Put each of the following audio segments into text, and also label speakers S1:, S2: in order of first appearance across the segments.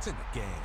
S1: points in the game.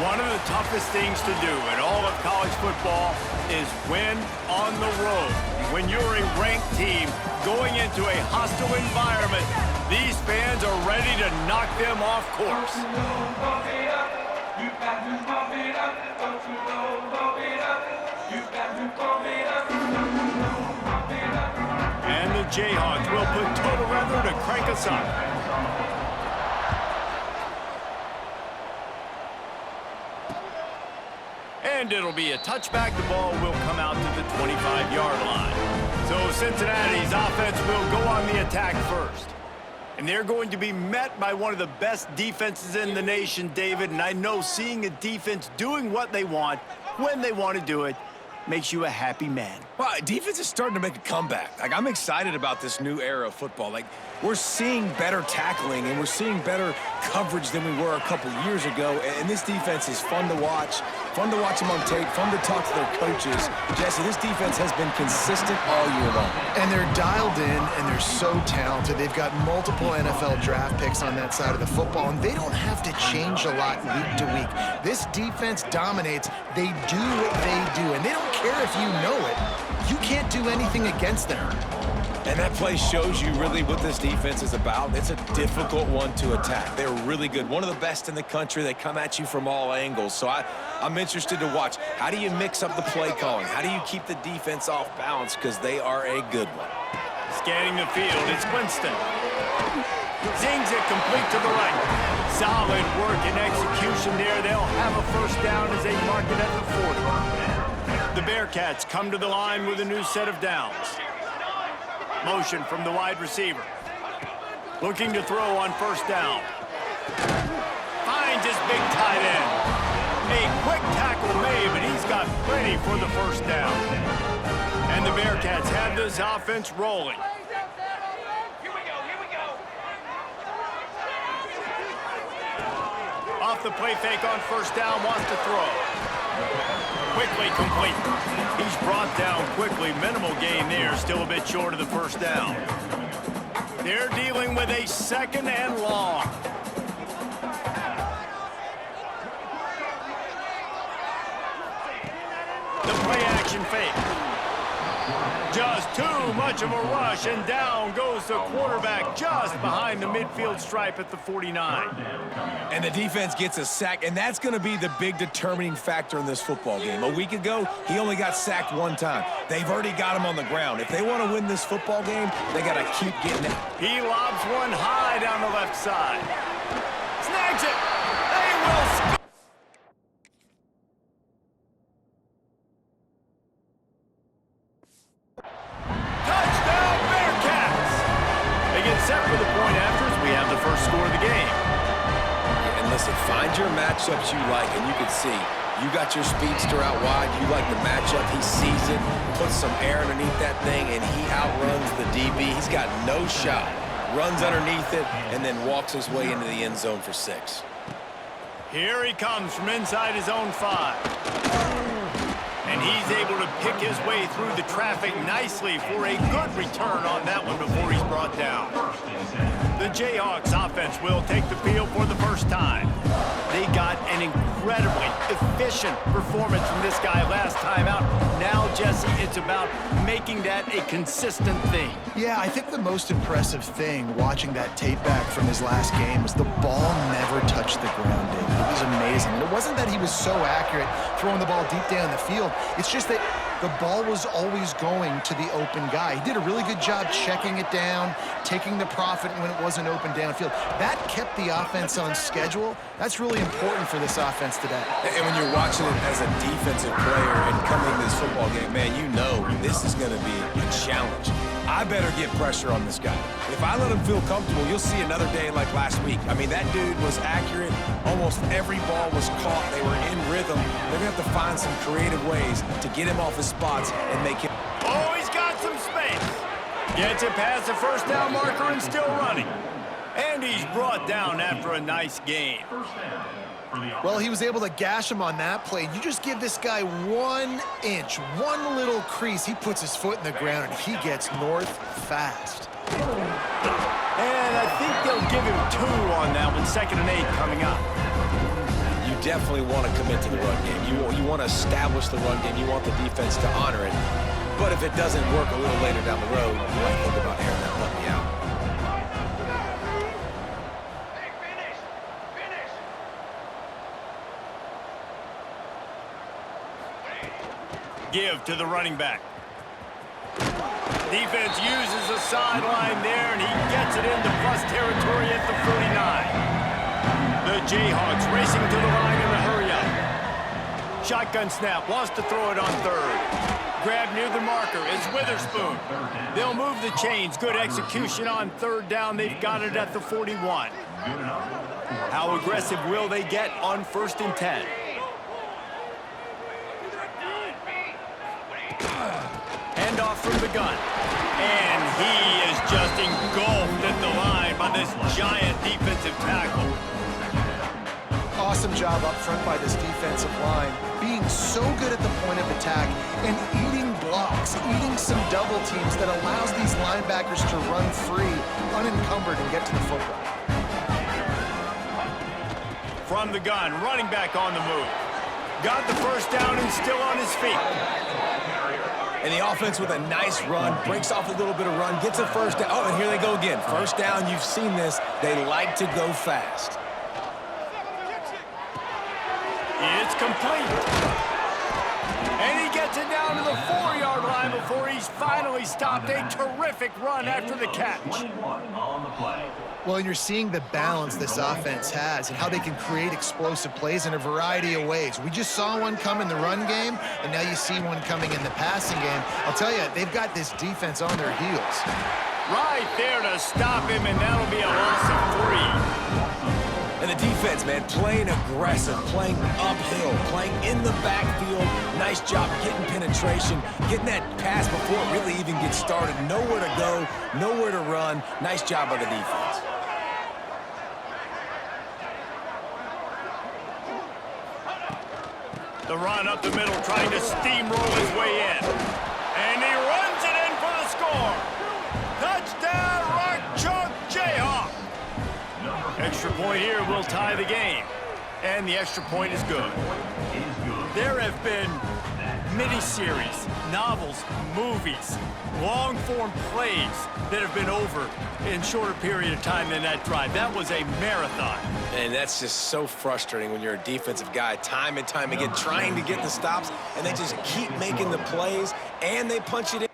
S2: One of the toughest things to do in all of college football is win on the road. When you're a ranked team going into a hostile environment, these fans are ready to knock them off course. And the Jayhawks will put total weather to crank us up. And it'll be a touchback. The ball will come out to the 25-yard line. So Cincinnati's offense will go on the attack first. And they're going to be met by one of the best defenses in the nation, David. And I know seeing a defense doing what they want, when they want to do it, makes you a happy man.
S3: Well, defense is starting to make a comeback. Like, I'm excited about this new era of football. Like, we're seeing better tackling and we're seeing better coverage than we were a couple years ago. And this defense is fun to watch them on tape, fun to talk to their coaches. Jesse, this defense has been consistent all year long.
S4: And they're dialed in, and they're so talented. They've got multiple NFL draft picks on that side of the football, and they don't have to change a lot week to week. This defense dominates. They do what they do, and they don't care if you know it. You can't do anything against them.
S3: And that play shows you really what this defense is about. It's a difficult one to attack. They're really good. One of the best in the country. They come at you from all angles. So I'm interested to watch. How do you mix up the play calling? How do you keep the defense off balance? Because they are a good one.
S2: Scanning the field, it's Winston. Zings it complete to the right. Solid work and execution there. They'll have a first down as they mark it at the 40. The Bearcats come to the line with a new set of downs. Motion from the wide receiver. Looking to throw on first down. Finds his big tight end. A quick tackle made, but he's got plenty for the first down. And the Bearcats have this offense rolling. Off the play fake on first down, wants to throw. Quickly complete. He's brought down quickly. Minimal gain there. Still a bit short of the first down. They're dealing with a second and long. The play action fake. Just too much of a rush, and down goes the quarterback just behind the midfield stripe at the 49.
S3: And the defense gets a sack, and that's going to be the big determining factor in this football game. A week ago, he only got sacked one time. They've already got him on the ground. If they want to win this football game, they got to keep getting it.
S2: He lobs one high down the left side. Snags it. They will score. Touchdown, Bearcats. They get set for the point after as we have the first score of the game.
S3: And listen, find your matchups you like, and you can see You got your speedster out wide. You like the matchup. He sees it, puts some air underneath that thing, and he outruns the DB. He's got no shot. Runs underneath it, and then walks his way into the end zone for 6.
S2: Here he comes from inside his own 5. And he's able to pick his way through the traffic nicely for a good return on that one before he's brought down. The Jayhawks offense will take the field for the first time. They got an incredibly efficient performance from this guy last time out. Now, Jesse, it's about making that a consistent thing.
S4: Yeah, I think the most impressive thing watching that tape back from his last game was the ball never touched the ground, David. It was amazing. And it wasn't that he was so accurate throwing the ball deep down the field. It's just that the ball was always going to the open guy. He did a really good job checking it down, taking the profit when it wasn't open downfield. That kept the offense on schedule. That's really important for this offense today.
S3: And when you're watching it as a defensive player and coming to this football game, man, you know this is going to be a challenge. I better get pressure on this guy. If I let him feel comfortable, you'll see another day like last week. I mean, that dude was accurate. Almost every ball was caught. They were in rhythm. They're going to have to find some creative ways to get him off his spots and make him...
S2: Oh, he's got some space. Gets it past the first down marker and still running. And he's brought down after a nice gain.
S4: Well, he was able to gash him on that play. You just give this guy 1 inch, one little crease. He puts his foot in the ground, and he gets north fast.
S2: And I think they'll give him 2 on that one. 2nd and 8 coming up.
S3: You definitely want to commit to the run game. You want to establish the run game. You want the defense to honor it. But if it doesn't work a little later down the road, you might think about airing that puppy out.
S2: Give to the running back. Defense uses the sideline there, and he gets it into plus territory at the 49. The Jayhawks racing to the line in a hurry-up. Shotgun snap, wants to throw it on 3rd. Grab near the marker, it's Witherspoon. They'll move the chains, good execution on 3rd down. They've got it at the 41. How aggressive will they get on 1st and 10? Handoff from the gun. And he is just engulfed at the line by this giant defensive tackle.
S4: Awesome job up front by this defensive line, being so good at the point of attack and eating blocks, eating some double teams that allows these linebackers to run free, unencumbered, and get to the football.
S2: From the gun, running back on the move. Got the first down and still on his feet.
S3: And the offense with a nice run, breaks off a little bit of run, gets a first down. Oh, and here they go again. First down, you've seen this. They like to go fast.
S2: It's complete. And he gets it down to the 4-yard line before he's finally stopped. A terrific run after the catch.
S4: Well, and you're seeing the balance this offense has and how they can create explosive plays in a variety of ways. We just saw one come in the run game, and now you see one coming in the passing game. I'll tell you, they've got this defense on their heels.
S2: Right there to stop him, and that'll be a loss of 3.
S3: And the defense, man, playing aggressive, playing uphill, playing in the backfield. Nice job getting penetration, getting that pass before it really even gets started. Nowhere to go, nowhere to run. Nice job by the defense.
S2: The run up the middle, trying to steamroll his way in. And he runs it in for the score. Touchdown, Rock Chalk Jayhawk. Extra point here will tie the game. And the extra point is good. There have been mini-series, novels, movies, long-form plays that have been over in shorter period of time than that drive. That was a marathon.
S3: And that's just so frustrating when you're a defensive guy, time and time again, trying to get the stops, and they just keep making the plays, and they punch it in.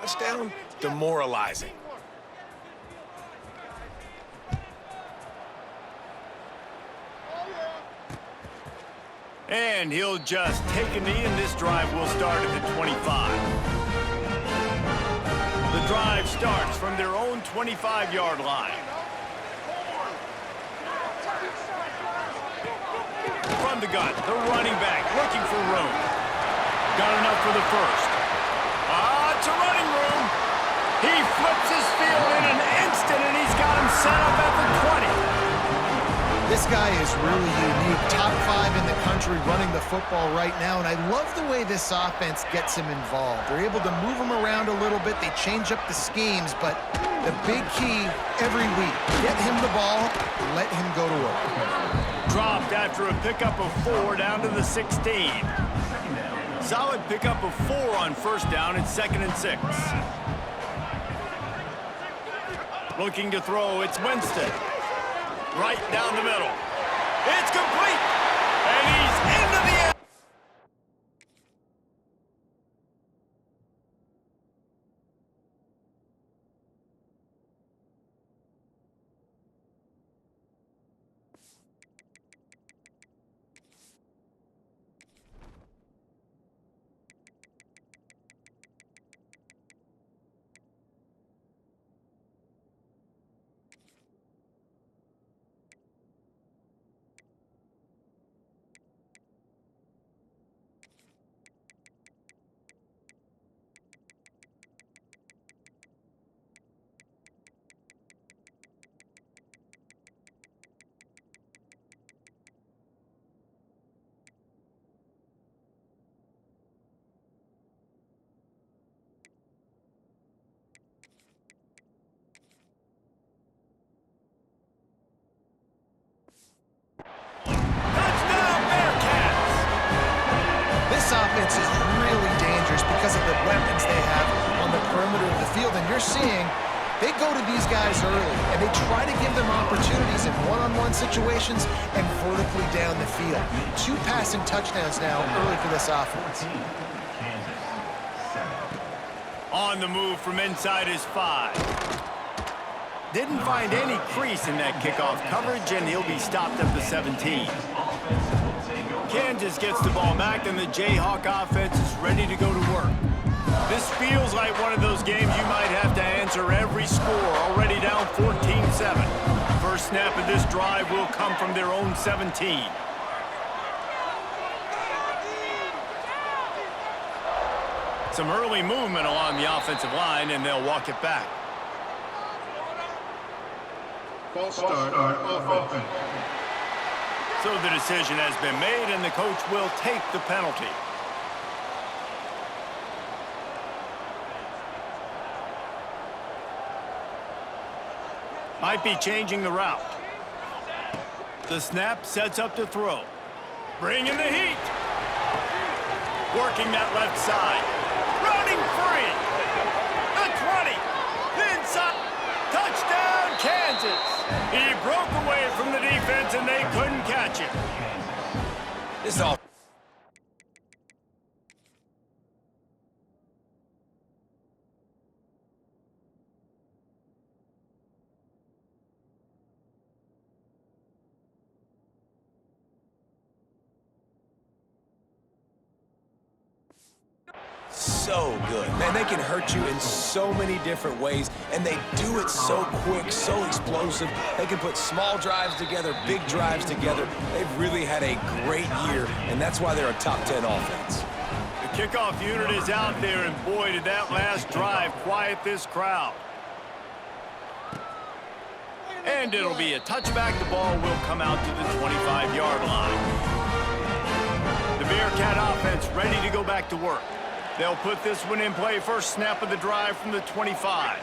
S3: touchdown, demoralizing.
S2: And he'll just take a knee, and this drive will start at the 25. The drive starts from their own 25-yard line. From the gun, the running back looking for room. Got enough for the first. It's a running room. He flips his field in an instant, and he's got him set up at the 20.
S4: This guy is really unique. Top 5 in the country running the football right now, and I love the way this offense gets him involved. They're able to move him around a little bit. They change up the schemes, but the big key every week, get him the ball, let him go to work.
S2: Dropped after a pickup of 4 down to the 16. Solid pickup of 4 on first down. It's 2nd and 6. Looking to throw, it's Winston. Right down the middle. It's complete. And he's into the end.
S4: Offense is really dangerous because of the weapons they have on the perimeter of the field, and you're seeing they go to these guys early, and they try to give them opportunities in one-on-one situations and vertically down the field. 2 passing touchdowns now early for this offense.
S2: On the move from inside his 5. Didn't find any crease in that kickoff coverage, and he'll be stopped at the 17. Kansas gets the ball back, and the Jayhawk offense is ready to go to work. This feels like one of those games you might have to answer every score, already down 14-7. First snap of this drive will come from their own 17. Some early movement along the offensive line, and they'll walk it back.
S1: False start on offense.
S2: So the decision has been made, and the coach will take the penalty. Might be changing the route. The snap sets up to throw. Bringing the heat. Working that left side. Running free. The 20. Inside. Touchdown, Kansas. He broke away from the defense, and they couldn't catch him.
S3: This is all. So good. Man, they can hurt you in so many different ways, and they do it so quick, so explosive. They can put small drives together, big drives together. They've really had a great year, and that's why they're a top 10 offense.
S2: The kickoff unit is out there, and boy, did that last drive quiet this crowd. And it'll be a touchback. The ball will come out to the 25-yard line. The Bearcat offense ready to go back to work. They'll put this one in play. First snap of the drive from the 25.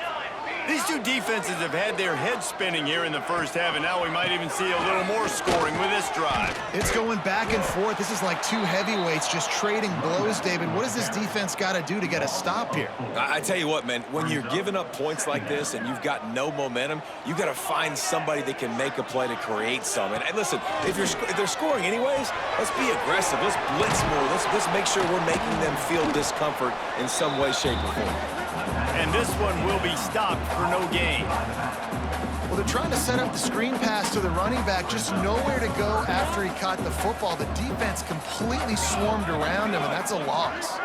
S2: These two defenses have had their heads spinning here in the first half, and now we might even see a little more scoring with this drive.
S4: It's going back and forth. This is like two heavyweights just trading blows, David. What does this defense got to do to get a stop here?
S3: I tell you what, man, when you're giving up points like this and you've got no momentum, you got to find somebody that can make a play to create some. And listen, if they're scoring anyways, let's be aggressive. Let's blitz more. Let's make sure we're making them feel discomfort in some way, shape, or form.
S2: And this one will be stopped for no gain.
S4: Well, they're trying to set up the screen pass to the running back, just nowhere to go after he caught the football. The defense completely swarmed around him, and that's a loss.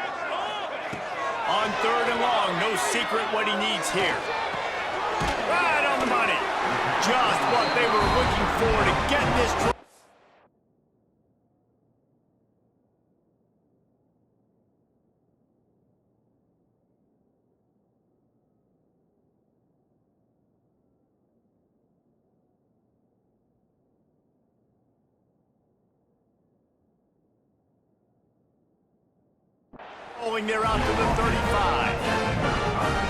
S2: On 3rd and long, no secret what he needs here. Right on the money. Just what they were looking for to get this drive. They're out to the 35.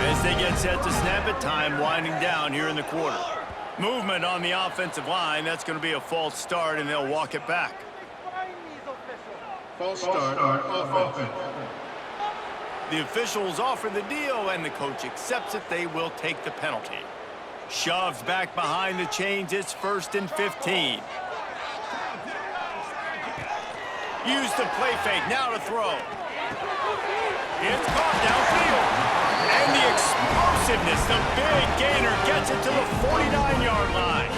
S2: As they get set to snap it, time winding down here in the quarter. Movement on the offensive line. That's going to be a false start, and they'll walk it back.
S1: False start on offense.
S2: The officials offer the deal, and the coach accepts it. They will take the penalty. Shoves back behind the chains. It's 1st and 15. Use the play fake. Now to throw. It's caught downfield. And the explosiveness, the big gainer gets it to the 49-yard line.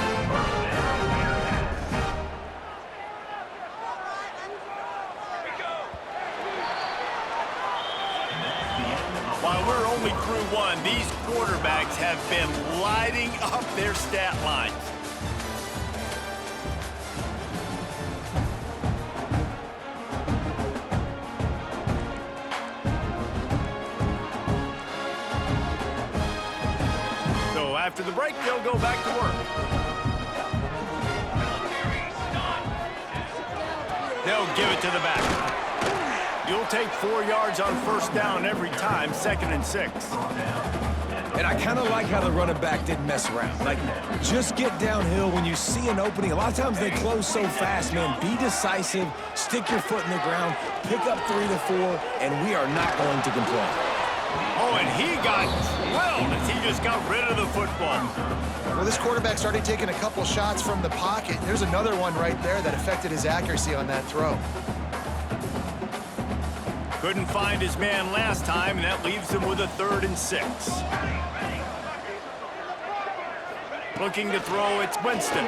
S2: While we're only through one, these quarterbacks have been lighting up their stat lines. After the break, they'll go back to work. They'll give it to the back. You'll take 4 yards on 1st down every time, 2nd and 6.
S3: And I kind of like how the running back didn't mess around. Like, just get downhill when you see an opening. A lot of times they close so fast, man. Be decisive, stick your foot in the ground, pick up 3 to 4, and we are not going to complain.
S2: Oh, and he got drilled as he just got rid of the football.
S4: Well, this quarterback started taking a couple shots from the pocket. There's another one right there that affected his accuracy on that throw.
S2: Couldn't find his man last time, and that leaves him with a 3rd and 6. Looking to throw, it's Winston.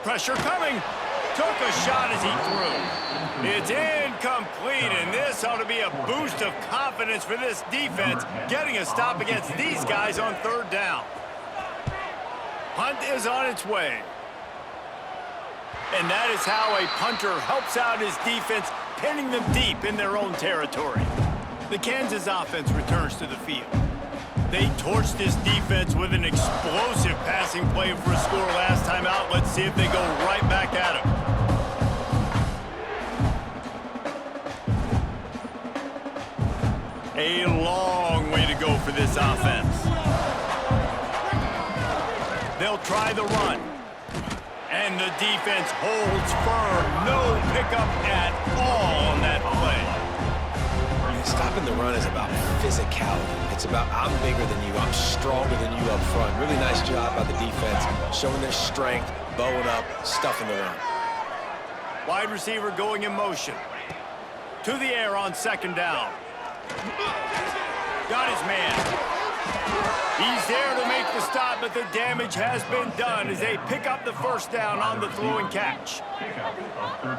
S2: Pressure coming. Took a shot as he threw. It's incomplete, and this ought to be a boost of confidence for this defense, getting a stop against these guys on 3rd down. Punt is on its way. And that is how a punter helps out his defense, pinning them deep in their own territory. The Kansas offense returns to the field. They torched this defense with an explosive passing play for a score last time out. Let's see if they go right back at him. A long way to go for this offense. They'll try the run. And the defense holds firm. No pickup at all on that play.
S3: Stopping the run is about physicality. It's about I'm bigger than you, I'm stronger than you up front. Really nice job by the defense, showing their strength, bowing up, stuffing the run.
S2: Wide receiver going in motion. To the air on 2nd down. Got his man. He's there to make the stop, but the damage has been done as they pick up the 1st down on the throw and catch.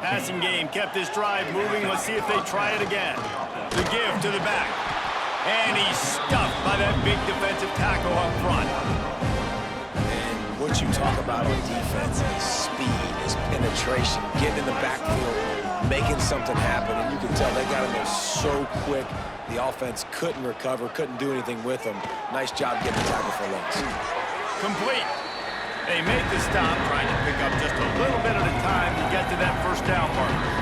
S2: Passing game kept this drive moving. Let's see if they try it again. The give to the back. And he's stuffed by that big defensive tackle up front.
S3: And what you talk about on defense is speed, is penetration, getting in the backfield, making something happen. And you can tell they got in there so quick. The offense couldn't recover, couldn't do anything with them. Nice job getting the tackle for loss.
S2: Complete. They make the stop, trying to pick up just a little bit at a time to get to that 1st down marker.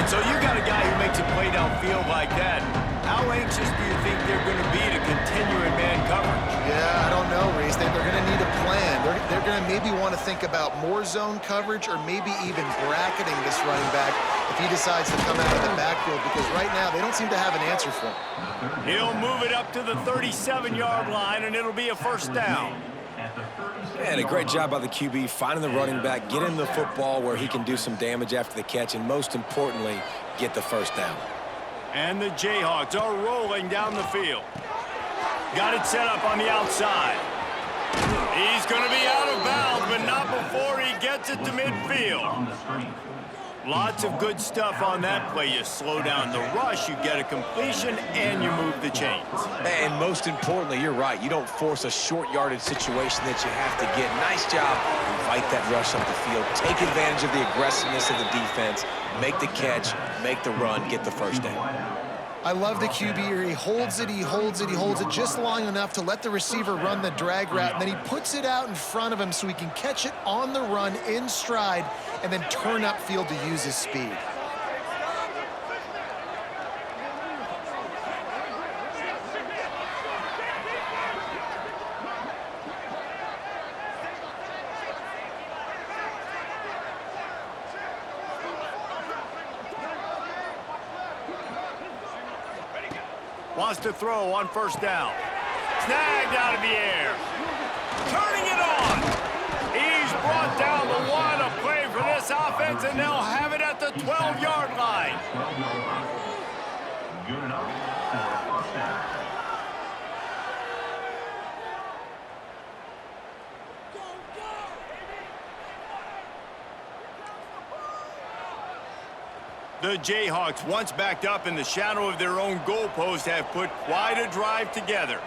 S2: And so you got a guy who makes a play downfield like that. How anxious do you think they're going to be to continue in man coverage?
S4: Yeah, I don't know, Reese. They're going to need a plan. They're going to maybe want to think about more zone coverage or maybe even bracketing this running back if he decides to come out of the backfield, because right now they don't seem to have an answer for him.
S2: He'll move it up to the 37-yard line, and it'll be a first down.
S3: And a great job by the QB finding the running back, get him the football where he can do some damage after the catch, and most importantly, get the first down.
S2: And the Jayhawks are rolling down the field. Got it set up on the outside. He's going to be out of bounds, but not before he gets it to midfield. Lots of good stuff on that play. You slow down the rush, you get a completion, and you move the chains.
S3: And most importantly, you're right. You don't force a short yardage situation that you have to get. Nice job. Invite that rush up the field. Take advantage of the aggressiveness of the defense. Make the catch, make the run, get the first down.
S4: I love the QB here. He holds it, he holds it, he holds it just long enough to let the receiver run the drag route, and then he puts it out in front of him so he can catch it on the run in stride and then turn upfield to use his speed.
S2: Wants to throw on first down. Snagged out of the air. Turning it on. He's brought down the one. A play for this offense, and they'll have it at the 12-yard line.
S1: Good enough for a first down.
S2: The Jayhawks, once backed up in the shadow of their own goalpost, have put quite a drive together.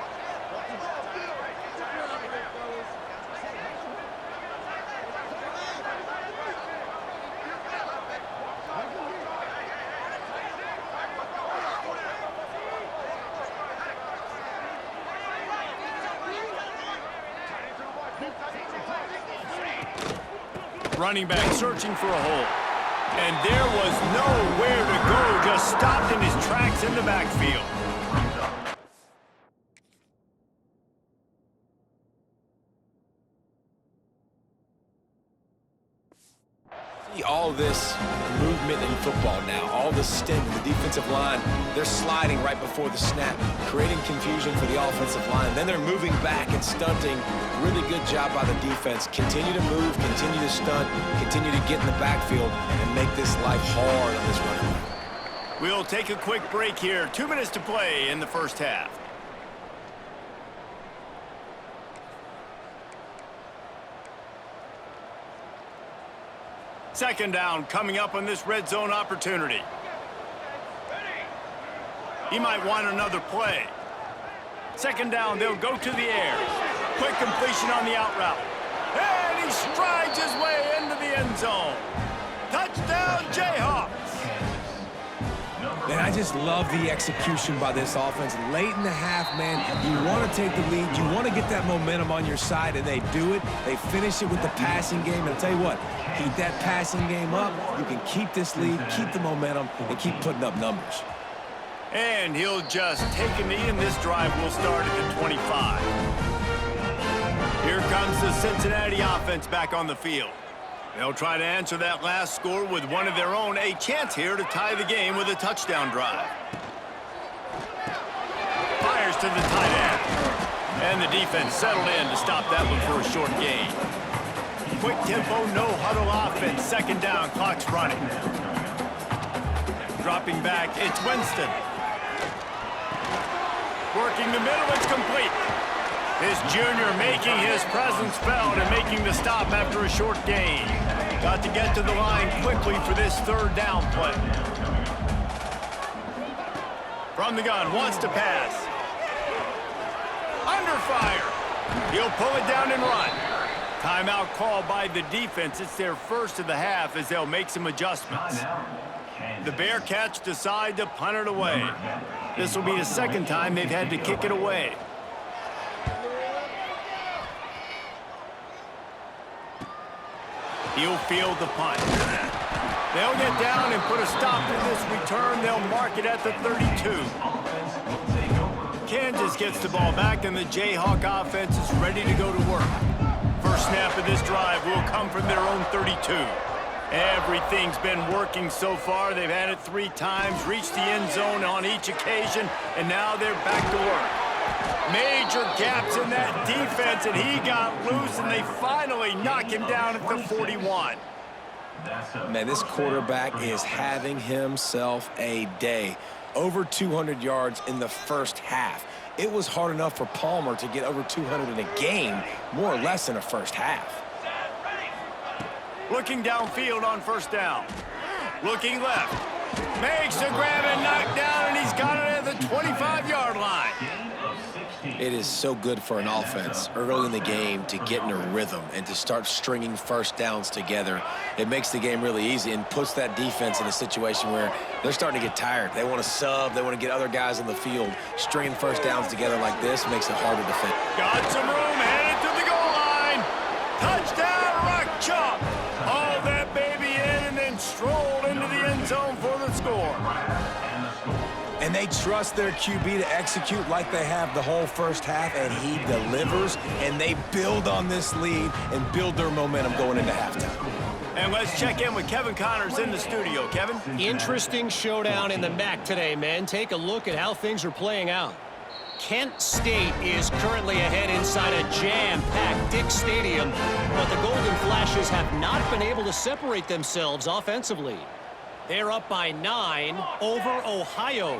S2: Running back searching for a hole. And there was nowhere to go, just stopped in his tracks in the backfield.
S3: See all this movement in football now, all the stint, the defensive line, they're sliding right before the snap, creating confusion for the offensive line. Then they're moving back and stunting. Really good job by the defense. Continue to move, continue to stunt, continue to get in the backfield and make this life hard on this running back.
S2: We'll take a quick break here. 2 minutes to play in the first half. Second down coming up on this red zone opportunity. He might want another play. Second down, they'll go to the air. Quick completion on the out route. And he strides his way into the end zone. Touchdown, Jayhawks.
S3: Man, I just love the execution by this offense. Late in the half, man, you want to take the lead. You want to get that momentum on your side, and they do it. They finish it with the passing game. And I'll tell you what, keep that passing game up. You can keep this lead, keep the momentum, and keep putting up numbers.
S2: And he'll just take a knee, and this drive will start at the 25. Here comes the Cincinnati offense back on the field. They'll try to answer that last score with one of their own. A chance here to tie the game with a touchdown drive. Fires to the tight end. And the defense settled in to stop that one for a short gain. Quick tempo, no huddle offense. Second down, clock's running. Dropping back, it's Winston. Working the middle, it's complete. His junior making his presence felt and making the stop after a short gain. Got to get to the line quickly for this third down play. From the gun, wants to pass. Under fire. He'll pull it down and run. Timeout called by the defense. It's their first of the half as they'll make some adjustments. The Bearcats decide to punt it away. This will be the second time they've had to kick it away. He'll field the punt. They'll get down and put a stop to this return. They'll mark it at the 32. Kansas gets the ball back, and the Jayhawk offense is ready to go to work. First snap of this drive will come from their own 32. Everything's been working so far. They've had it 3 times, reached the end zone on each occasion, and now they're back to work. Major gaps in that defense, and he got loose, and they finally knock him down at the 41.
S3: Man, this quarterback is having himself a day. Over 200 yards in the first half. It was hard enough for Palmer to get over 200 in a game, more or less in a first half.
S2: Looking downfield on first down. Looking left. Makes the grab and knock down, and he's got it at the 25-yard line.
S3: It is so good for an offense early in the game to get in a rhythm and to start stringing first downs together. It makes the game really easy and puts that defense in a situation where they're starting to get tired. They want to sub. They want to get other guys on the field. Stringing first downs together like this makes it harder to defend.
S2: Got some room, headed to the goal line. Touchdown, Rock Chalk. Hauled that baby in and then strolled into the end zone for the score.
S3: And they trust their QB to execute like they have the whole first half, and he delivers, and they build on this lead and build their momentum going into halftime.
S2: And let's check in with Kevin Connors in the studio. Kevin?
S5: Interesting showdown in the MAC today, men. Take a look at how things are playing out. Kent State is currently ahead inside a jam-packed Dick Stadium, but the Golden Flashes have not been able to separate themselves offensively. They're up by 9 over Ohio.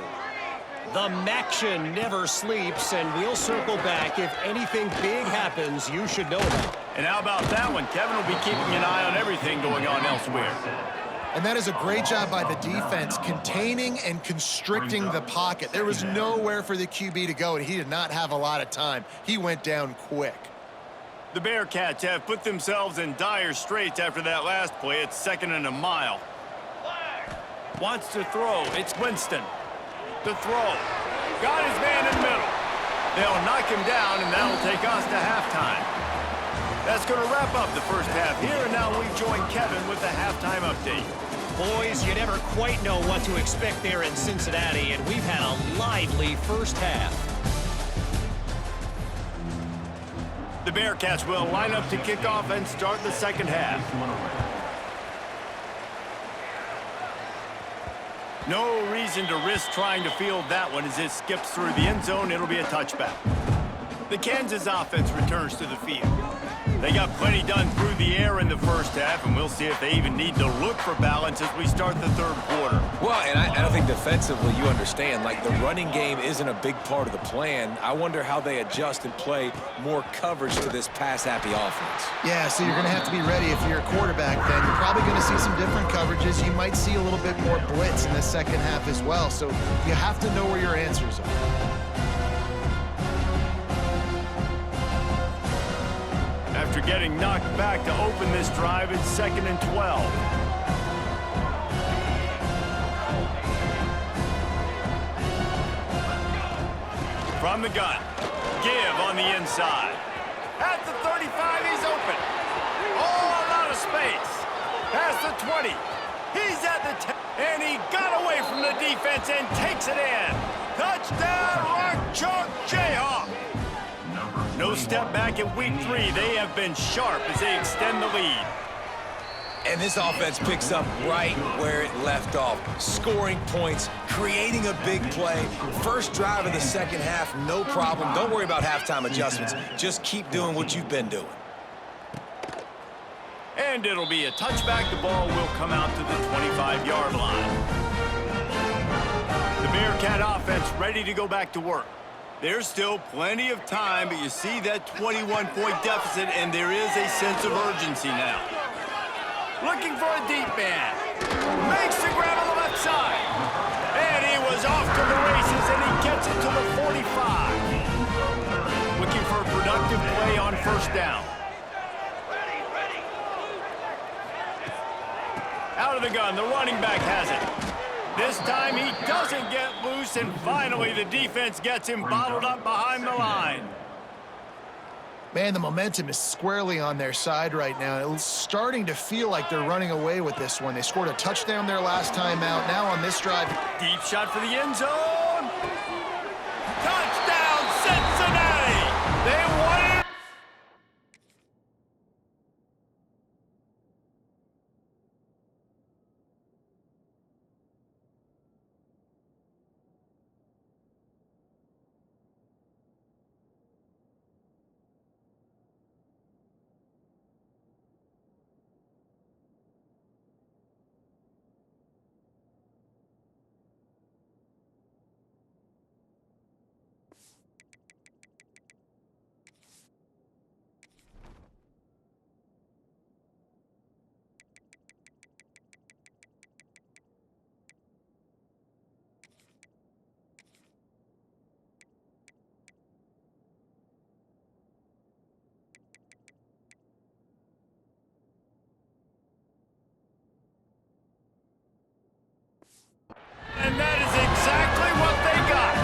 S5: The MACtion never sleeps, and we'll circle back. If anything big happens, you should know about.
S2: And how about that one? Kevin will be keeping an eye on everything going on elsewhere.
S4: And that is a great job by the defense, containing and constricting the pocket. There was nowhere for the QB to go, and he did not have a lot of time. He went down quick.
S2: The Bearcats have put themselves in dire straits after that last play. It's 2nd and a mile. Wants to throw. It's Winston. The throw. Got his man in the middle. They'll knock him down, and that'll take us to halftime. That's going to wrap up the first half here, and now we join Kevin with the halftime update.
S5: Boys, you never quite know what to expect there in Cincinnati, and we've had a lively first half.
S2: The Bearcats will line up to kick off and start the second half. No reason to risk trying to field that one as it skips through the end zone. It'll be a touchback. The Kansas offense returns to the field. They got plenty done through the air in the first half, and we'll see if they even need to look for balance as we start the third quarter.
S3: Well, and I don't think defensively you understand, like the running game isn't a big part of the plan. I wonder how they adjust and play more coverage to this pass-happy offense.
S4: Yeah, so you're going to have to be ready if you're a quarterback then. You're probably going to see some different coverages. You might see a little bit more blitz in the second half as well, so you have to know where your answers are.
S2: After getting knocked back to open this drive, it's 2nd and 12. From the gun, give on the inside. At the 35, he's open. All out of space. Past the 20. He's at the 10, and he got away from the defense and takes it in. Touchdown, Rock Chalk Jayhawk. No step back in week 3. They have been sharp as they extend the lead.
S3: And this offense picks up right where it left off. Scoring points, creating a big play. First drive of the second half, no problem. Don't worry about halftime adjustments. Just keep doing what you've been doing.
S2: And it'll be a touchback. The ball will come out to the 25-yard line. The Bearcat offense ready to go back to work. There's still plenty of time, but you see that 21-point deficit, and there is a sense of urgency now. Looking for a deep man. Makes the grab on the left side. And he was off to the races, and he gets it to the 45. Looking for a productive play on first down. Out of the gun, the running back has it. This time he doesn't get loose, and finally the defense gets him bottled up behind the line.
S4: Man, the momentum is squarely on their side right now. It's starting to feel like they're running away with this one. They scored a touchdown their last time out. Now on this drive.
S2: Deep shot for the end zone. Touchdown, Cincinnati! They won it. And that is exactly what they got.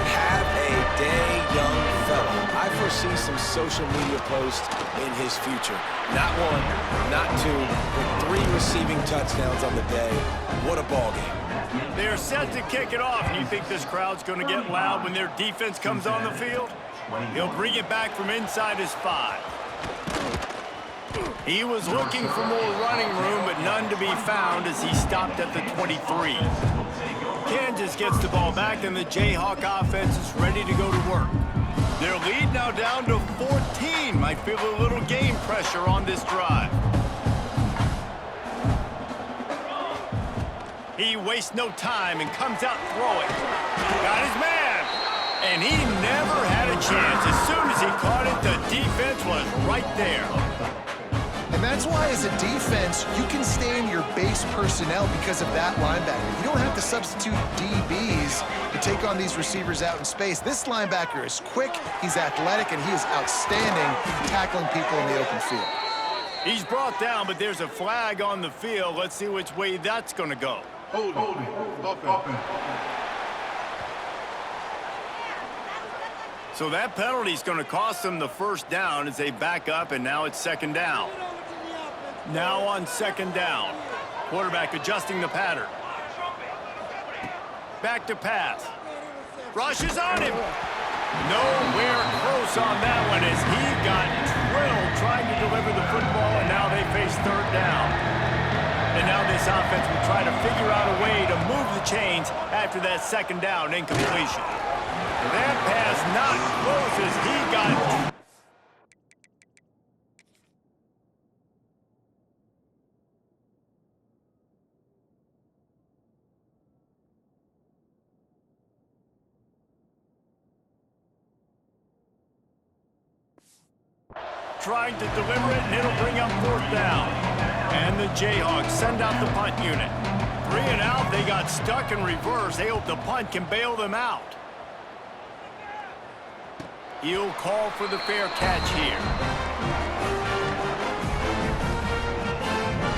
S3: Have a day, young fella. I foresee some social media posts in his future. Not one, not two, but 3 receiving touchdowns on the day. What a ball game.
S2: They're set to kick it off, and you think this crowd's going to get loud when their defense comes on the field? He'll bring it back from inside his 5. He was looking for more running room, but none to be found as he stopped at the 23. Kansas gets the ball back, and the Jayhawk offense is ready to go to work. Their lead now down to 14. Might feel a little game pressure on this drive. He wastes no time and comes out throwing. Got his man. And he never had a chance. As soon as he caught it, the defense was right there.
S4: And that's why, as a defense, you can stay in your base personnel because of that linebacker. You don't have to substitute DBs to take on these receivers out in space. This linebacker is quick, he's athletic, and he is outstanding tackling people in the open field.
S2: He's brought down, but there's a flag on the field. Let's see which way that's going to go.
S1: Hold it.
S2: So that penalty is going to cost them the first down as they back up, and now it's second down. Now on second down. Quarterback adjusting the pattern. Back to pass. Rushes on him. Nowhere close on that one as he got drilled trying to deliver the football, and now they face third down. And now this offense will try to figure out a way to move the chains after that second down incompletion. That pass not close as he got... Trying to deliver it, and it'll bring up fourth down. And the Jayhawks send out the punt unit. 3 and out, they got stuck in reverse. They hope the punt can bail them out. He'll call for the fair catch here.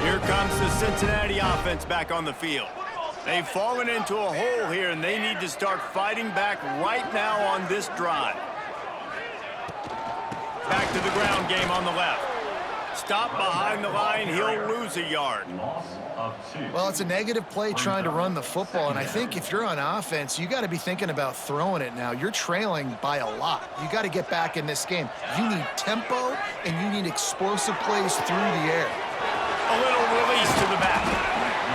S2: Here comes the Cincinnati offense back on the field. They've fallen into a hole here, and they need to start fighting back right now on this drive. Back to the ground game on the left. Stop behind the line, he'll lose a yard.
S4: Well, it's a negative play trying to run the football, and I think if you're on offense, you got to be thinking about throwing it now. You're trailing by a lot. You got to get back in this game. You need tempo, and you need explosive plays through the air.
S2: A little release to the back.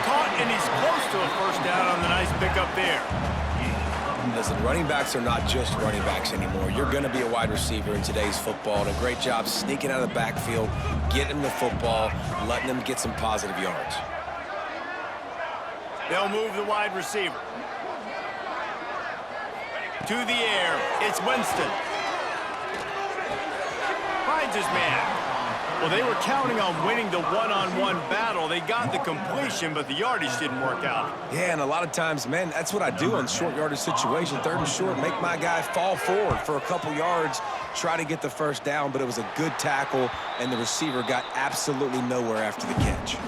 S2: Caught, and he's close to a first down on the nice pickup there.
S3: Listen, running backs are not just running backs anymore. You're going to be a wide receiver in today's football, and a great job sneaking out of the backfield, getting the football, letting them get some positive yards.
S2: They'll move the wide receiver. To the air, it's Winston. Finds his man. Well, they were counting on winning the one-on-one battle. They got the completion, but the yardage didn't work out.
S3: Yeah, and a lot of times, man, that's what I do on short yardage situation. 3rd and short, make my guy fall forward for a couple yards, try to get the first down, but it was a good tackle, and the receiver got absolutely nowhere after the catch.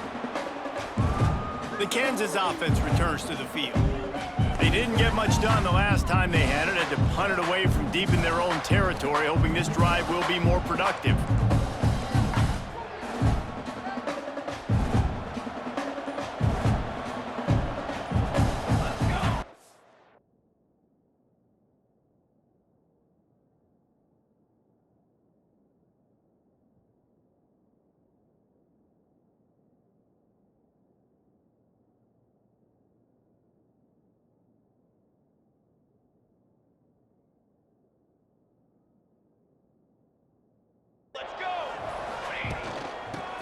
S2: The Kansas offense returns to the field. They didn't get much done the last time they had it. A decide to punt it away from deep in their own territory, hoping this drive will be more productive.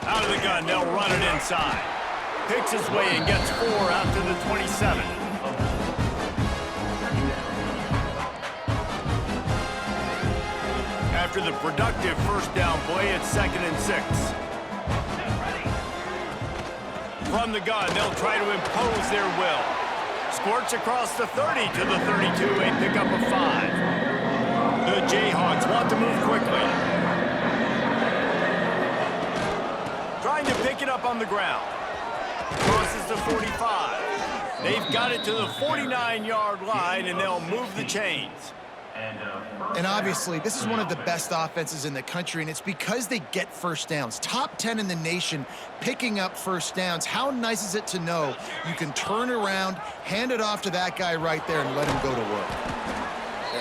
S2: Out of the gun, they'll run it inside. Picks his way and gets 4 out to the 27. After the productive first down play, it's 2nd and 6. From the gun, they'll try to impose their will. Squirts across the 30 to the 32, a pickup of 5. The Jayhawks want to move quickly. Trying to pick it up on the ground. Crosses the 45. They've got it to the 49-yard line, and they'll move the chains.
S4: And obviously, this is one of the best offenses in the country, and it's because they get first downs. Top 10 in the nation picking up first downs. How nice is it to know you can turn around, hand it off to that guy right there, and let him go to work.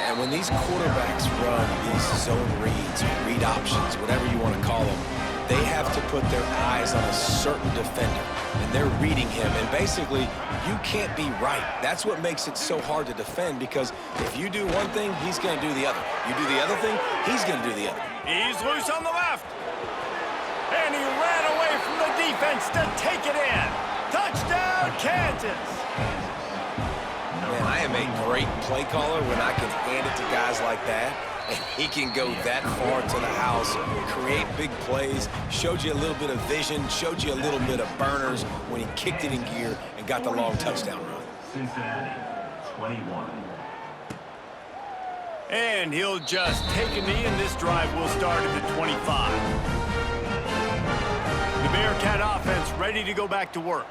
S3: And when these quarterbacks run these zone reads, read options, whatever you want to call them, they have to put their eyes on a certain defender, and they're reading him, and basically, you can't be right. That's what makes it so hard to defend, because if you do one thing, he's going to do the other. You do the other thing, he's going to do the other.
S2: He's loose on the left. And he ran away from the defense to take it in. Touchdown, Kansas.
S3: Man, I am a great play caller when I can hand it to guys like that. And he can go that far to the house, create big plays, showed you a little bit of vision, showed you a little bit of burners when he kicked it in gear and got the long touchdown run.
S1: Cincinnati, 21.
S2: And he'll just take a knee, and this drive will start at the 25. The Bearcat offense ready to go back to work.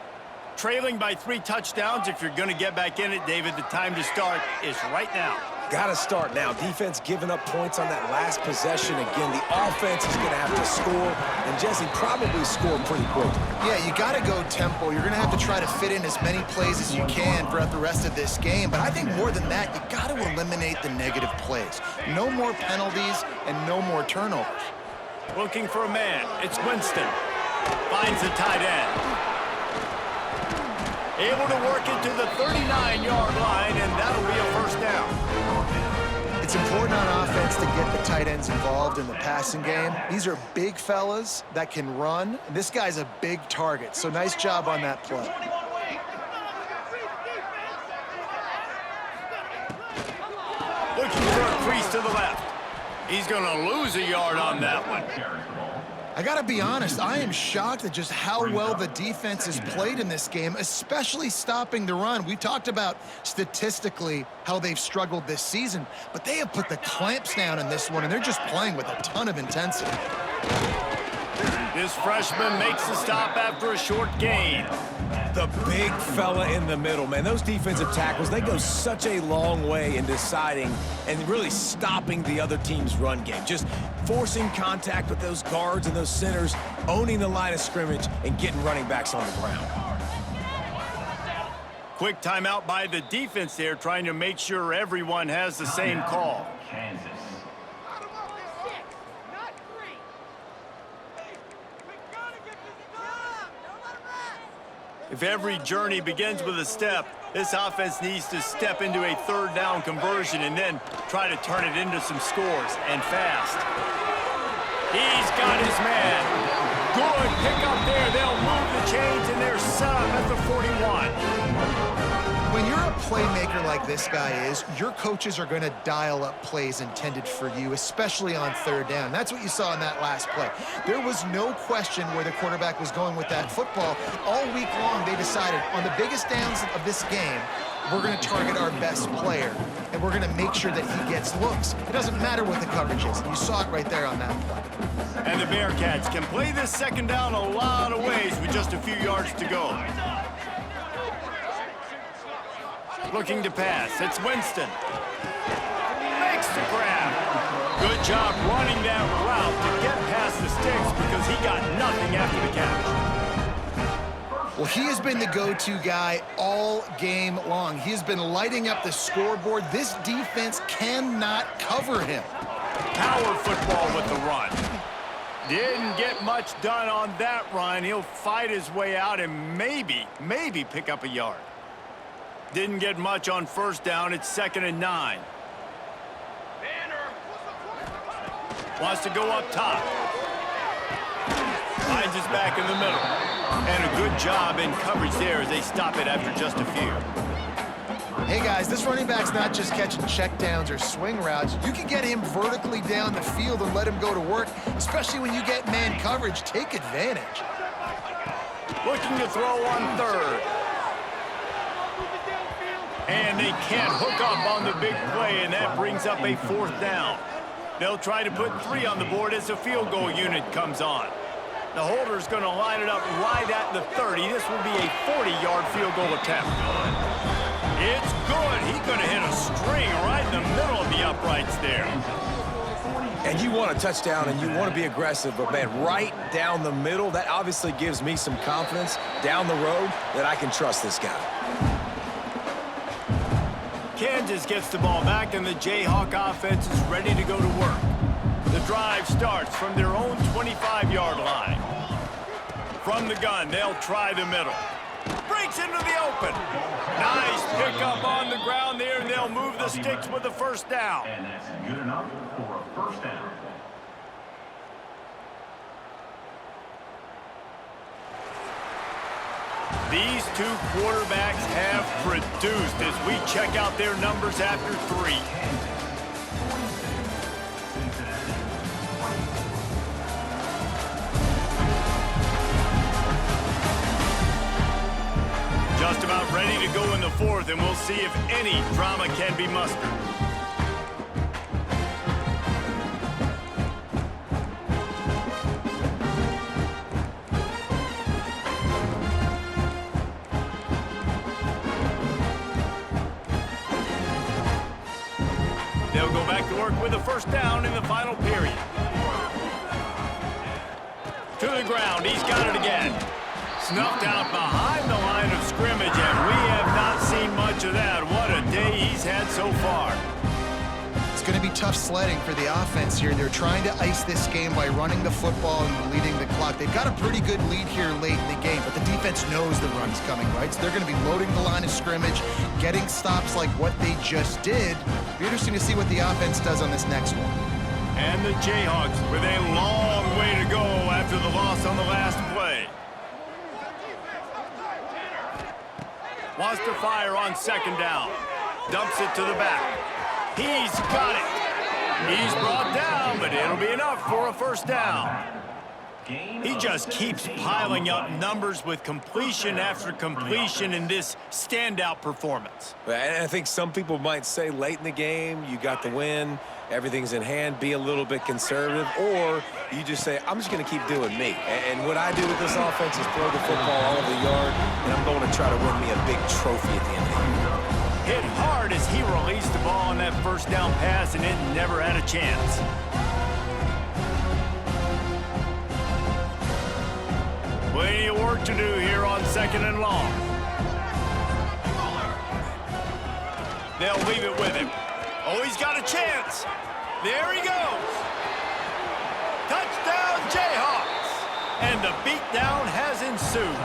S2: Trailing by 3 touchdowns. If you're going to get back in it, David, the time to start is right now.
S3: Got to start now. Defense giving up points on that last possession. Again, the offense is going to have to score, and Jesse probably score pretty quick.
S4: Yeah, you got to go tempo. You're going to have to try to fit in as many plays as you can throughout the rest of this game. But I think more than that, you got to eliminate the negative plays. No more penalties and no more turnovers.
S2: Looking for a man. It's Winston. Finds the tight end. Able to work it to the 39-yard line, and that'll be a first down.
S4: It's important on offense to get the tight ends involved in the passing game. These are big fellas that can run. This guy's a big target, so nice job on that play.
S2: Looking for a crease to the left. He's going to lose a yard on that one.
S4: I got to be honest, I am shocked at just how well the defense has played in this game, especially stopping the run. We talked about statistically how they've struggled this season, but they have put the clamps down in this one, and they're just playing with a ton of intensity.
S2: This freshman makes the stop after a short gain.
S3: The big fella in the middle, man. Those defensive tackles, they go such a long way in deciding and really stopping the other team's run game. Just forcing contact with those guards and those centers, owning the line of scrimmage, and getting running backs on the ground.
S2: Quick timeout by the defense there, trying to make sure everyone has the same call.
S1: Kansas.
S2: If every journey begins with a step, this offense needs to step into a third down conversion and then try to turn it into some scores, and fast. He's got his man. Good pick up there. They'll move the chains, and they're set up at the 41.
S4: When you're a playmaker like this guy is, your coaches are going to dial up plays intended for you, especially on third down. That's what you saw in that last play. There was no question where the quarterback was going with that football. All week long, they decided on the biggest downs of this game, we're going to target our best player, and we're going to make sure that he gets looks. It doesn't matter what the coverage is. You saw it right there on that play.
S2: And the Bearcats can play this second down a lot of ways with just a few yards to go. Looking to pass. It's Winston. the grab. Good job running that route to get past the sticks because he got nothing after the catch.
S4: Well, he has been the go-to guy all game long. He has been lighting up the scoreboard. This defense cannot cover him.
S2: Power football with the run. Didn't get much done on that run. He'll fight his way out and maybe pick up a yard. Didn't get much on first down. It's 2nd and 9. Wants to go up top. Finds his back in the middle. And a good job in coverage there as they stop it after just a few.
S4: Hey, guys, this running back's not just catching checkdowns or swing routes. You can get him vertically down the field and let him go to work, especially when you get man coverage. Take advantage.
S2: Looking to throw on 3rd. And they can't hook up on the big play, and that brings up a 4th down. They'll try to put 3 on the board as the field goal unit comes on. The holder's going to line it up right at the 30. This will be a 40-yard field goal attempt. It's good. He's going to hit a string right in the middle of the uprights there.
S3: And you want a touchdown and you want to be aggressive, but, man, right down the middle, that obviously gives me some confidence down the road that I can trust this guy.
S2: Kansas gets the ball back, and the Jayhawk offense is ready to go to work. The drive starts from their own 25-yard line. From the gun, they'll try the middle. Breaks into the open. Nice pickup on the ground there, and they'll move the sticks with the 1st down.
S1: And that's good enough for a 1st down.
S2: These 2 quarterbacks have produced as we check out their numbers after 3. Just about ready to go in the 4th, and we'll see if any drama can be mustered. They'll go back to work with a 1st down in the final period. To the ground, he's got it again. Snuffed out behind the line of scrimmage, and we have not seen much of that. What a day he's had so far.
S4: It's going to be tough sledding for the offense here. They're trying to ice this game by running the football and leading the clock. They've got a pretty good lead here late in the game, but the defense knows the run's coming, right? So they're going to be loading the line of scrimmage, getting stops like what they just did. It'll be interesting to see what the offense does on this next one.
S2: And the Jayhawks with a long way to go after the loss on the last play. Wants to fire on 2nd down. Dumps it to the back. He's got it. He's brought down, but it'll be enough for a 1st down. He just keeps piling up numbers with completion after completion in this standout performance.
S3: And I think some people might say late in the game, you got the win, everything's in hand, be a little bit conservative, or you just say, I'm just going to keep doing me. And what I do with this offense is throw the football all over the yard, and I'm going to try to win me a big trophy at the end of the year.
S2: Hit hard as he released the ball on that 1st down pass, and it never had a chance. Plenty of work to do here on 2nd and long. They'll leave it with him. Oh, he's got a chance. There he goes. Touchdown, Jayhawks. And the beatdown has ensued.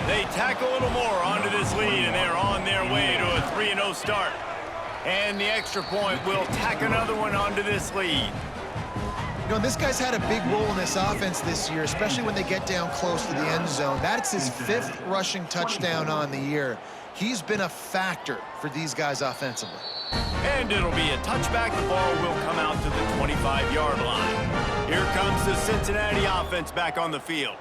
S2: They tack a little more onto this lead, and they're on their way to a 3-0 start. And the extra point will tack another one onto this lead.
S4: You know, this guy's had a big role in this offense this year, especially when they get down close to the end zone. That's his 5th rushing touchdown on the year. He's been a factor for these guys offensively.
S2: And it'll be a touchback. The ball will come out to the 25-yard line. Here comes the Cincinnati offense back on the field.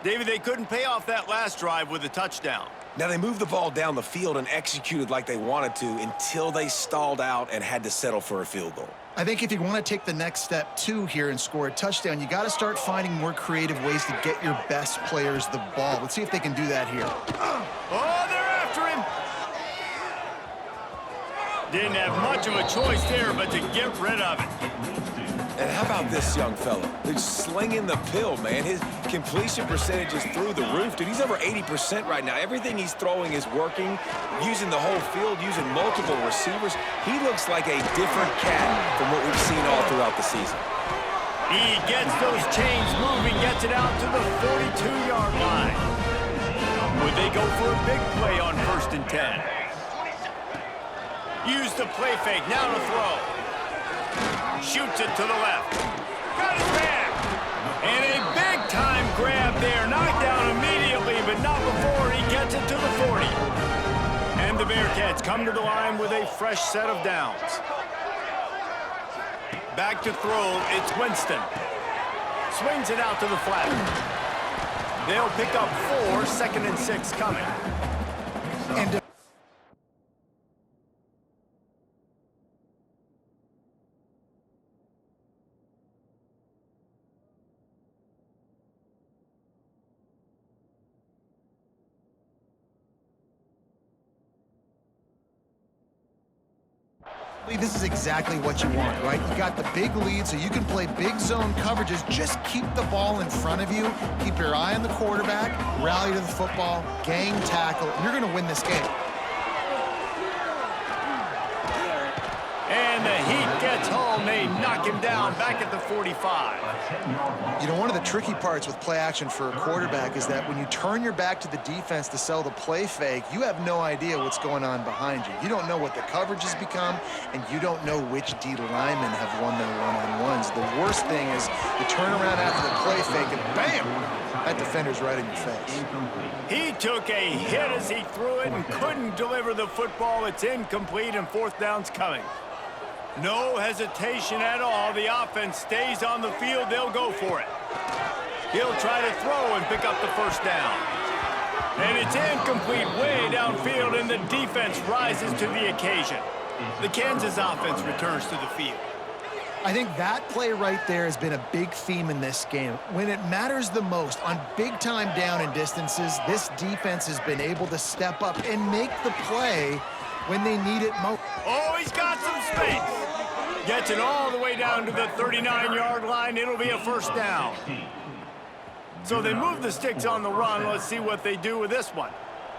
S2: David, they couldn't pay off that last drive with a touchdown.
S3: Now, they moved the ball down the field and executed like they wanted to until they stalled out and had to settle for a field goal.
S4: I think if you want to take the next step, too, here and score a touchdown, you got to start finding more creative ways to get your best players the ball. Let's see if they can do that here.
S2: Oh, they're after him. Didn't have much of a choice there but to get rid of it.
S3: And how about this young fella? He's slinging the pill, man. His completion percentage is through the roof. Dude, he's over 80% right now. Everything he's throwing is working, using the whole field, using multiple receivers. He looks like a different cat from what we've seen all throughout the season.
S2: He gets those chains moving, gets it out to the 42-yard line. Would they go for a big play on 1st and 10? Use the play fake, now to throw. Shoots it to the left. Got his man. And a big-time grab there. Knocked down immediately, but not before he gets it to the 40. And the Bearcats come to the line with a fresh set of downs. Back to throw, it's Winston. Swings it out to the flat. They'll pick up 4, 2nd and 6 coming.
S4: And this is exactly what you want, right? You got the big lead, so you can play big zone coverages. Just keep the ball in front of you. Keep your eye on the quarterback, rally to the football, gang tackle, and you're going to win this game.
S2: And the Heat gets home. They knock him down back at the 45.
S4: You know, one of the tricky parts with play action for a quarterback is that when you turn your back to the defense to sell the play fake, you have no idea what's going on behind you. You don't know what the coverage has become, and you don't know which D linemen have won their one-on-ones. The worst thing is you turn around after the play fake, and bam! That defender's right in your face.
S2: He took a hit as he threw it and couldn't deliver the football. It's incomplete, and 4th down's coming. No hesitation at all. The offense stays on the field. They'll go for it. He'll try to throw and pick up the 1st down. And it's incomplete way downfield, and the defense rises to the occasion. The Kansas offense returns to the field.
S4: I think that play right there has been a big theme in this game. When it matters the most, on big-time down and distances, this defense has been able to step up and make the play when they need it most.
S2: Oh, he's got some space. Gets it all the way down to the 39-yard line. It'll be a 1st down. So they move the sticks on the run. Let's see what they do with this one.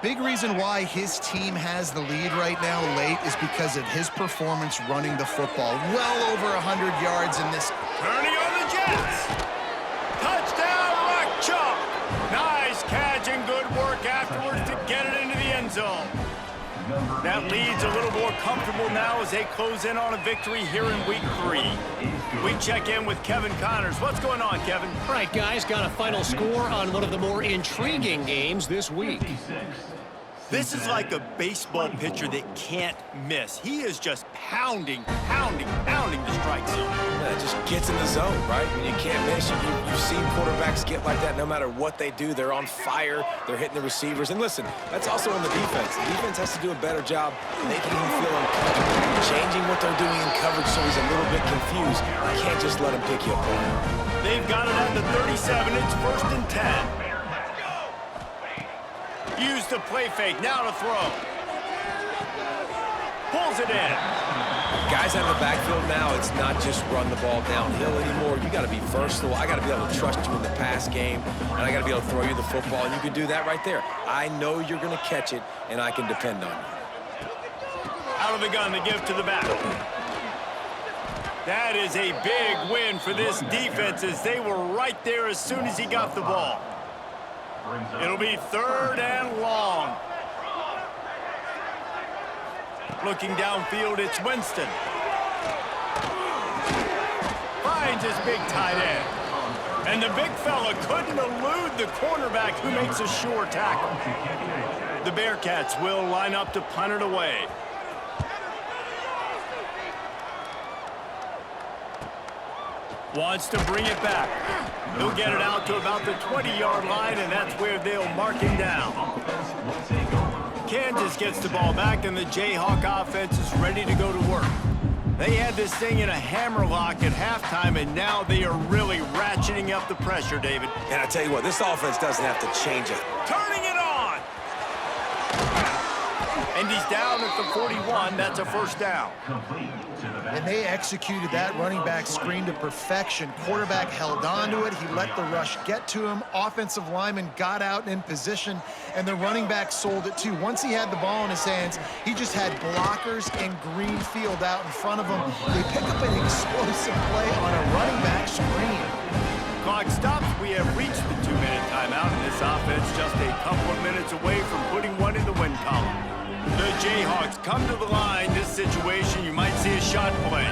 S4: Big reason why his team has the lead right now late is because of his performance running the football. Well over 100 yards in this.
S2: Turning on the Jets. Touchdown, Rock Chalk. Nice catch and good work afterwards to get it into the end zone. That lead's a little more comfortable now as they close in on a victory here in Week 3. We check in with Kevin Connors. What's going on, Kevin?
S5: All right, guys, got a final score on one of the more intriguing games this week.
S2: This is like a baseball pitcher that can't miss. He is just pounding the strike zone.
S3: Yeah, it just gets in the zone, right? When you can't miss, you've seen quarterbacks get like that no matter what they do. They're on fire. They're hitting the receivers. And listen, that's also on the defense. The defense has to do a better job making him feel uncomfortable, changing what they're doing in coverage so he's a little bit confused. You can't just let him pick you apart.
S2: They've got it at the 37. It's 1st and 10. Use the play fake, now to throw. Pulls it in.
S3: Guys out of the backfield now, it's not just run the ball downhill anymore. You got to be versatile. I got to be able to trust you in the pass game, and I got to be able to throw you the football, and you can do that right there. I know you're going to catch it, and I can depend on you.
S2: Out of the gun to give to the back. That is a big win for this defense as they were right there as soon as he got the ball. It'll be 3rd and long. Looking downfield, it's Winston. Finds his big tight end. And the big fella couldn't elude the cornerback who makes a sure tackle. The Bearcats will line up to punt it away. Wants to bring it back. He'll get it out to about the 20-yard line, and that's where they'll mark him down. Kansas gets the ball back, and the Jayhawk offense is ready to go to work. They had this thing in a hammerlock at halftime, and now they are really ratcheting up the pressure, David.
S3: And I tell you what, this offense doesn't have to change it.
S2: Turning it on! And he's down at the 41. That's a first down.
S1: Complete to the back.
S4: And they executed that running back screen to perfection. Quarterback held on to it. He let the rush get to him. Offensive lineman got out in position, and the running back sold it too. Once he had the ball in his hands, he just had blockers and green field out in front of him. They pick up an explosive play on a running back screen.
S2: Clock stops. We have reached the 2-minute timeout, and this offense just a couple of minutes away from putting one in the win column. The Jayhawks come to the line. This situation, you might see a shot play.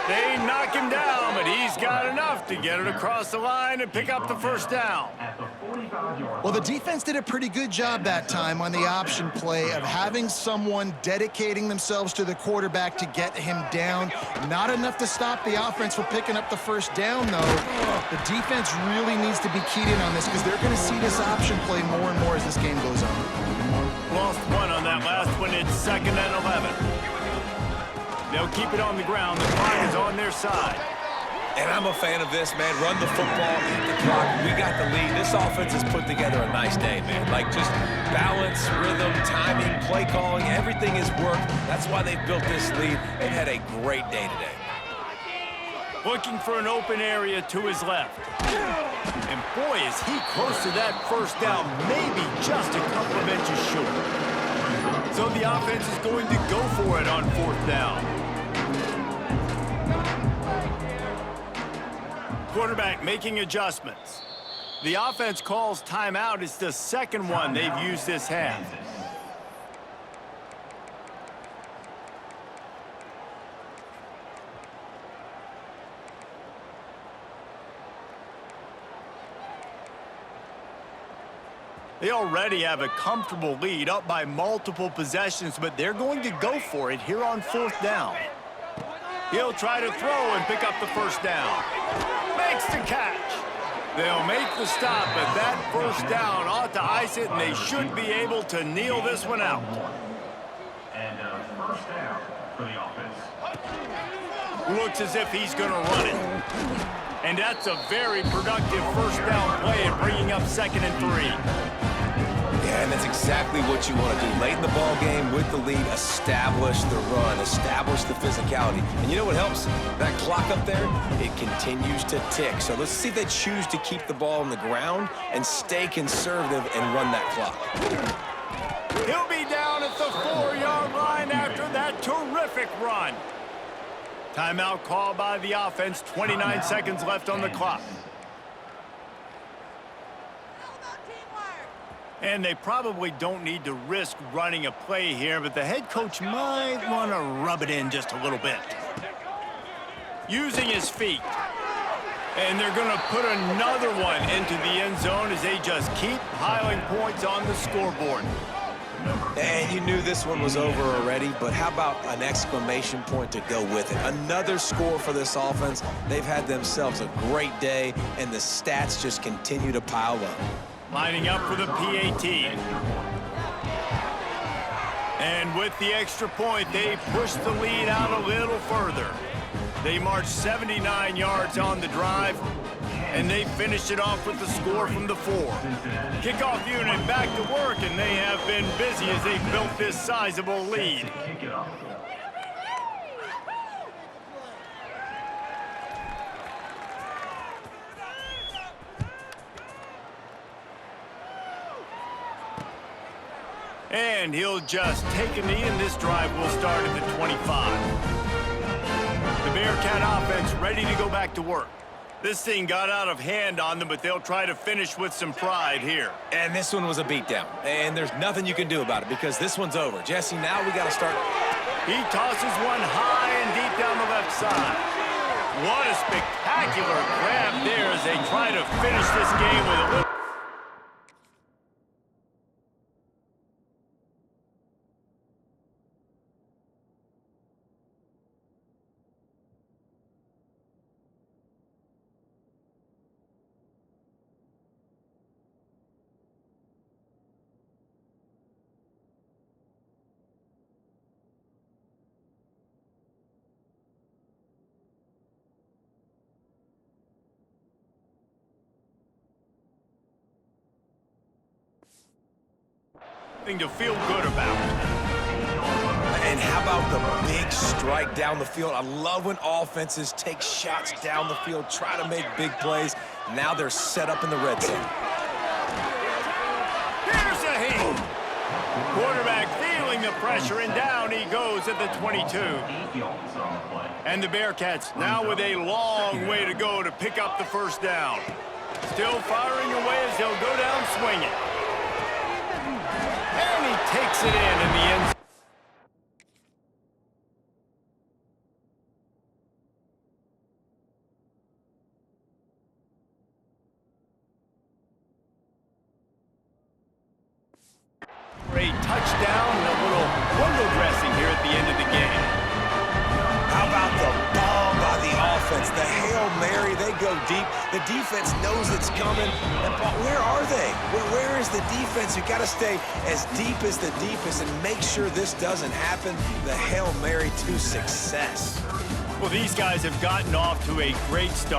S2: They knock him down, but he's got enough to get it across the line and pick up the first down.
S1: At the 45-yard
S4: Well, the defense did a pretty good job that time on the option play of having someone dedicating themselves to the quarterback to get him down. Not enough to stop the offense from picking up the first down, though. The defense really needs to be keyed in on this because they're going to see this option play more and more as this game goes on.
S2: Lost one on that last one. It's 2nd and 11. They'll keep it on the ground. The clock is on their side.
S3: And I'm a fan of this, man. Run the football, eat the clock. We got the lead. This offense has put together a nice day, man. Like, just balance, rhythm, timing, play calling, everything has worked. That's why they've built this lead. They've had a great day today.
S2: Looking for an open area to his left. And boy, is he close to that first down, maybe just a couple of inches short. So the offense is going to go for it on 4th down. Quarterback making adjustments. The offense calls timeout. It's the second one they've used this half. They already have a comfortable lead, up by multiple possessions, but they're going to go for it here on 4th down. He'll try to throw and pick up the first down. Makes the catch. They'll make the stop, but that first down ought to ice it, and they should be able to kneel this one out.
S1: And first down for the offense.
S2: Looks as if he's going to run it. And that's a very productive first down play and bringing up 2nd and 3.
S3: Yeah, and that's exactly what you want to do. Late in the ball game with the lead, establish the run, establish the physicality. And you know what helps? That clock up there, it continues to tick. So let's see if they choose to keep the ball on the ground and stay conservative and run that clock.
S2: He'll be down at the 4-yard line after that terrific run. Timeout called by the offense, 29 seconds left on the clock. And they probably don't need to risk running a play here, but the head coach might want to rub it in just a little bit. Using his feet. And they're going to put another one into the end zone as they just keep piling points on the scoreboard.
S3: And you knew this one was over already, but how about an exclamation point to go with it? Another score for this offense. They've had themselves a great day, and the stats just continue to pile up.
S2: Lining up for the PAT. And with the extra point, they push the lead out a little further. They march 79 yards on the drive, and they finished it off with the score from the 4. Kickoff unit back to work, and they have been busy as they built this sizable lead.
S1: Kick it off.
S2: And he'll just take a knee, and this drive will start at the 25. The Bearcat offense ready to go back to work. This thing got out of hand on them, but they'll try to finish with some pride here.
S3: And this one was a beatdown, and there's nothing you can do about it because this one's over. Jesse, now we got to start.
S2: He tosses one high and deep down the left side. What a spectacular grab there as they try to finish this game with a little... Thing to feel good about.
S3: And how about the big strike down the field? I love when offenses take shots down the field, try to make big plays. Now they're set up in the red zone.
S2: Here's a heat. Quarterback feeling the pressure, and down he goes at the 22. And the Bearcats now with a long way to go to pick up the first down. Still firing away as they'll go down swinging. And he takes it in the end zone. For a touchdown and a little window dressing here at the end of the game.
S3: How about the bomb by the offense? The Hail Mary, they go deep. The defense knows it's coming. And where are they? Where is the defense? You've got to stay as deep as the deepest and make sure this doesn't happen. The Hail Mary to success.
S2: Well, these guys have gotten off to a great start.